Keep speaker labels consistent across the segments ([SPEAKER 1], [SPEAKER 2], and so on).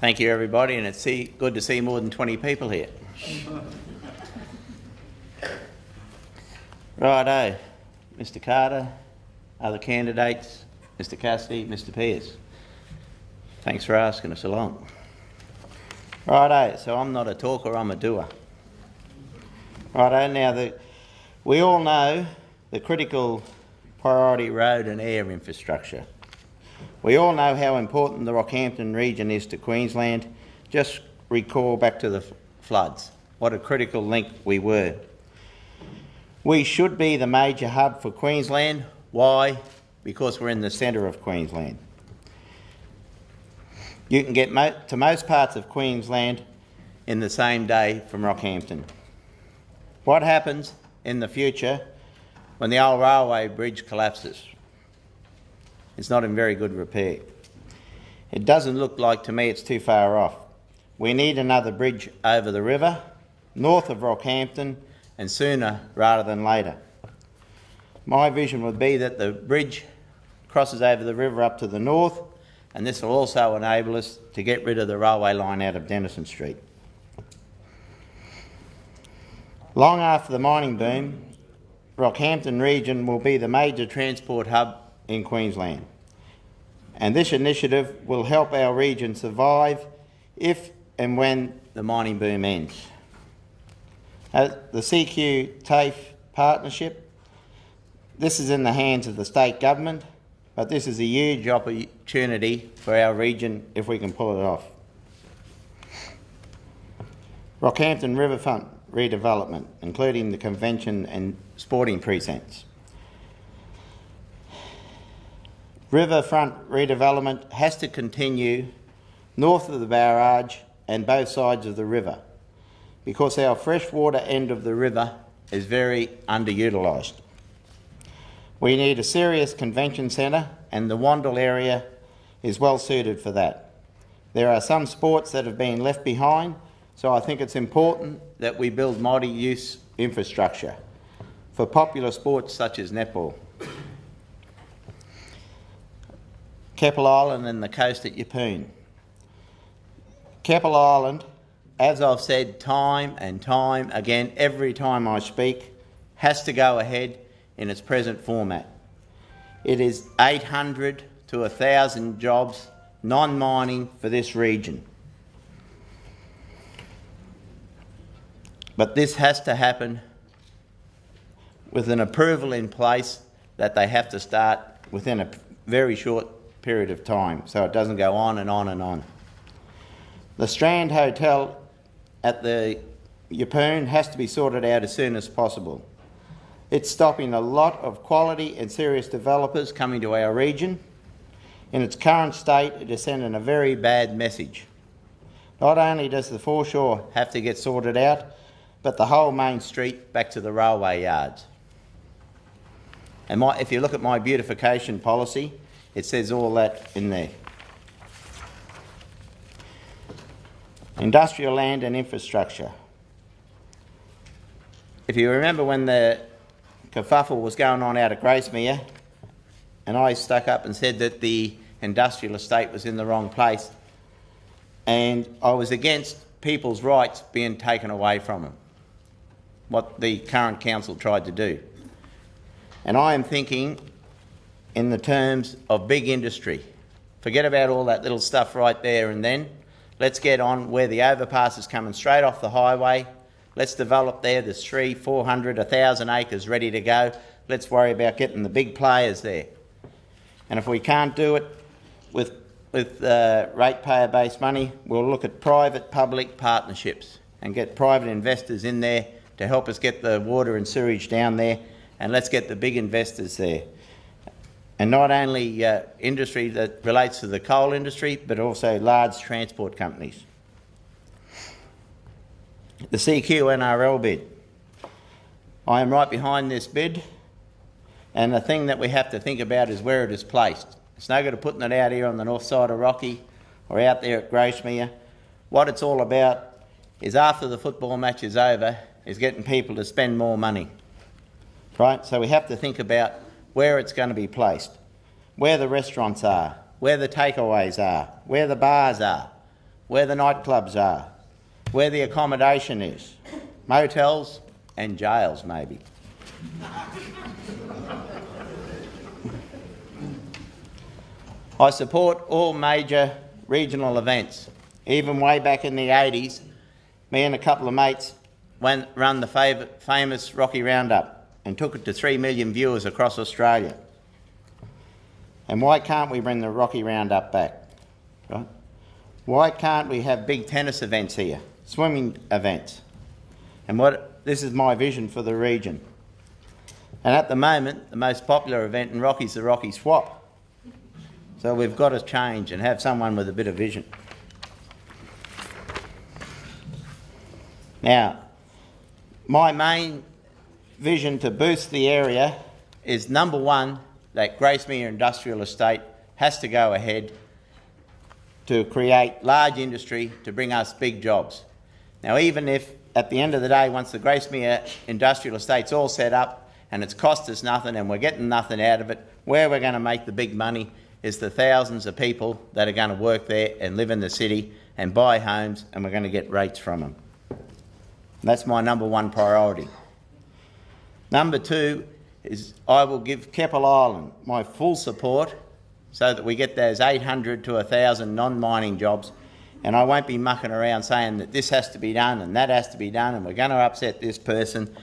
[SPEAKER 1] Thank you, everybody, and it's good to see more than 20 people here. Righto, Mr Carter, other candidates, Mr Cassidy, Mr Pearce. Thanks for asking us along. Righto, so I'm not a talker, I'm a doer. Righto, now we all know the critical priority road and air infrastructure. We all know how important the Rockhampton region is to Queensland. Just recall back to the floods, what a critical link we were. We should be the major hub for Queensland. Why? Because we're in the centre of Queensland. You can get to most parts of Queensland in the same day from Rockhampton. What happens in the future when the old railway bridge collapses? It's not in very good repair. It doesn't look like to me it's too far off. We need another bridge over the river, north of Rockhampton, and sooner rather than later. My vision would be that the bridge crosses over the river up to the north, and this will also enable us to get rid of the railway line out of Denison Street. Long after the mining boom, Rockhampton region will be the major transport hub in Queensland, and this initiative will help our region survive if and when the mining boom ends. The CQ-TAFE partnership, this is in the hands of the state government, but this is a huge opportunity for our region if we can pull it off. Rockhampton Riverfront redevelopment, including the convention and sporting precincts. Riverfront redevelopment has to continue north of the barrage and both sides of the river because our freshwater end of the river is very underutilised. We need a serious convention centre, and the Wandle area is well suited for that. There are some sports that have been left behind, so I think it's important that we build multi-use infrastructure for popular sports such as netball. Keppel Island and the coast at Yeppoon. Keppel Island, as I've said time and time again, every time I speak, has to go ahead in its present format. It is 800 to 1,000 jobs, non-mining, for this region. But this has to happen with an approval in place that they have to start within a very short period of time, so it doesn't go on and on and on. The Strand Hotel at the Yeppoon has to be sorted out as soon as possible. It's stopping a lot of quality and serious developers coming to our region. In its current state, it is sending a very bad message. Not only does the foreshore have to get sorted out, but the whole main street back to the railway yards. And if you look at my beautification policy, it says all that in there. Industrial land and infrastructure. If you remember when the kerfuffle was going on out at Gracemere, and I stuck up and said that the industrial estate was in the wrong place, and I was against people's rights being taken away from them, what the current council tried to do. And I am thinking in the terms of big industry. Forget about all that little stuff right there and then. Let's get on where the overpass is coming straight off the highway. Let's develop there. There's 300, 400, 1,000 acres ready to go. Let's worry about getting the big players there. And if we can't do it with ratepayer-based money, we'll look at private-public partnerships and get private investors in there to help us get the water and sewage down there, and let's get the big investors there. And not only industry that relates to the coal industry, but also large transport companies. The CQ NRL bid. I am right behind this bid, and the thing that we have to think about is where it is placed. It's no good putting it out here on the north side of Rocky or out there at Gracemere. What it's all about is after the football match is over, is getting people to spend more money. Right? So we have to think about where it's going to be placed, where the restaurants are, where the takeaways are, where the bars are, where the nightclubs are, where the accommodation is, motels and jails maybe. I support all major regional events. Even way back in the 80s, me and a couple of mates run the famous Rocky Roundup and took it to 3 million viewers across Australia. And why can't we bring the Rocky Roundup back? Right? Why can't we have big tennis events here, swimming events? And this is my vision for the region. And at the moment, the most popular event in Rocky is the Rocky Swap. So we've got to change and have someone with a bit of vision. Now, my main vision to boost the area is, number one, that Gracemere Industrial Estate has to go ahead to create large industry to bring us big jobs. Now, even if at the end of the day, once the Gracemere Industrial Estate's all set up and it's cost us nothing and we're getting nothing out of it, where we're going to make the big money is the thousands of people that are going to work there and live in the city and buy homes, and we're going to get rates from them. That's my number one priority. Number two is I will give Keppel Island my full support so that we get those 800 to 1,000 non-mining jobs, and I won't be mucking around saying that this has to be done and that has to be done and we're going to upset this person.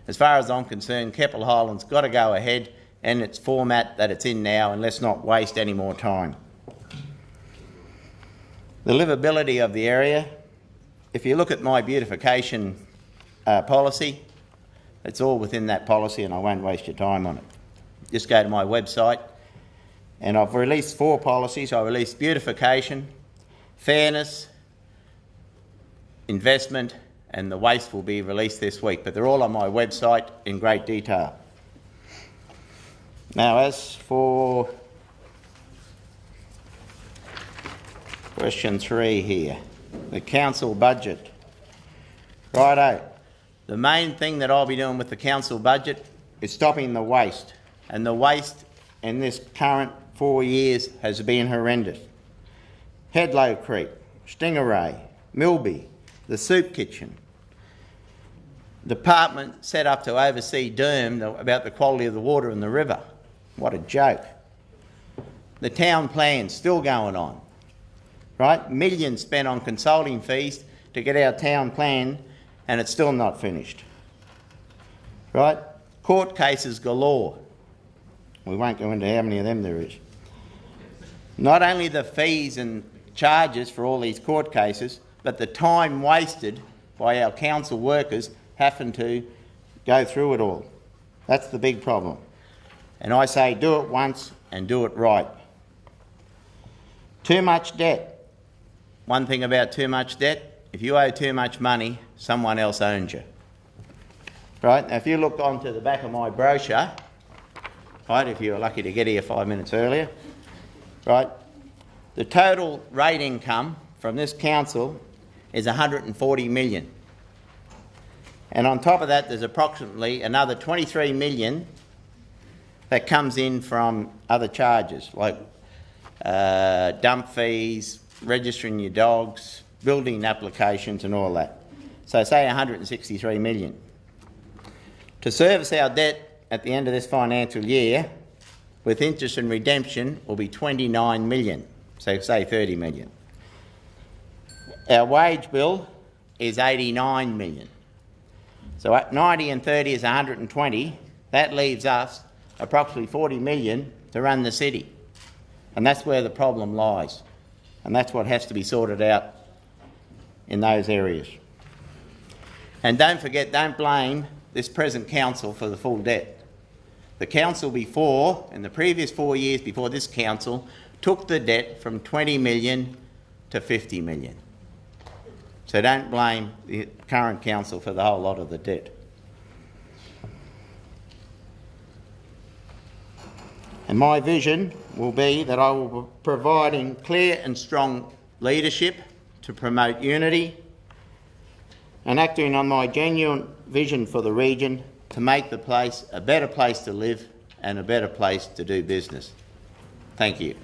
[SPEAKER 1] As far as I'm concerned, Keppel Island's got to go ahead in its format that it's in now, and let's not waste any more time. The livability of the area, if you look at my beautification policy, it's all within that policy and I won't waste your time on it. Just go to my website, and I've released 4 policies. I released beautification, fairness, investment, and the waste will be released this week, but they're all on my website in great detail. Now, as for question 3 here, the council budget. Righto. The main thing that I'll be doing with the council budget is stopping the waste, and the waste in this current 4 years has been horrendous. Headlow Creek, Stingeray, Milby, the soup kitchen. Department set up to oversee Derm about the quality of the water in the river. What a joke. The town plan's still going on, right? Millions spent on consulting fees to get our town plan, and it's still not finished, right? Court cases galore. We won't go into how many of them there is. Not only the fees and charges for all these court cases, but the time wasted by our council workers having to go through it all. That's the big problem. And I say do it once and do it right. Too much debt. One thing about too much debt, if you owe too much money, someone else owns you. Right? Now, if you look onto the back of my brochure, right, if you were lucky to get here 5 minutes earlier, right, the total rate income from this council is 140 million. And on top of that, there's approximately another 23 million that comes in from other charges, like dump fees, registering your dogs, building applications and all that. So say 163 million. To service our debt at the end of this financial year, with interest and redemption, will be 29 million, so say 30 million. Our wage bill is 89 million. So at 90 and 30 is 120. That leaves us approximately 40 million to run the city. And that's where the problem lies. And that's what has to be sorted out in those areas. And don't forget, don't blame this present council for the full debt. The council before, in the previous 4 years before this council, took the debt from 20 million to 50 million. So don't blame the current council for the whole lot of the debt. And my vision will be that I will be providing clear and strong leadership to promote unity and acting on my genuine vision for the region to make the place a better place to live and a better place to do business. Thank you.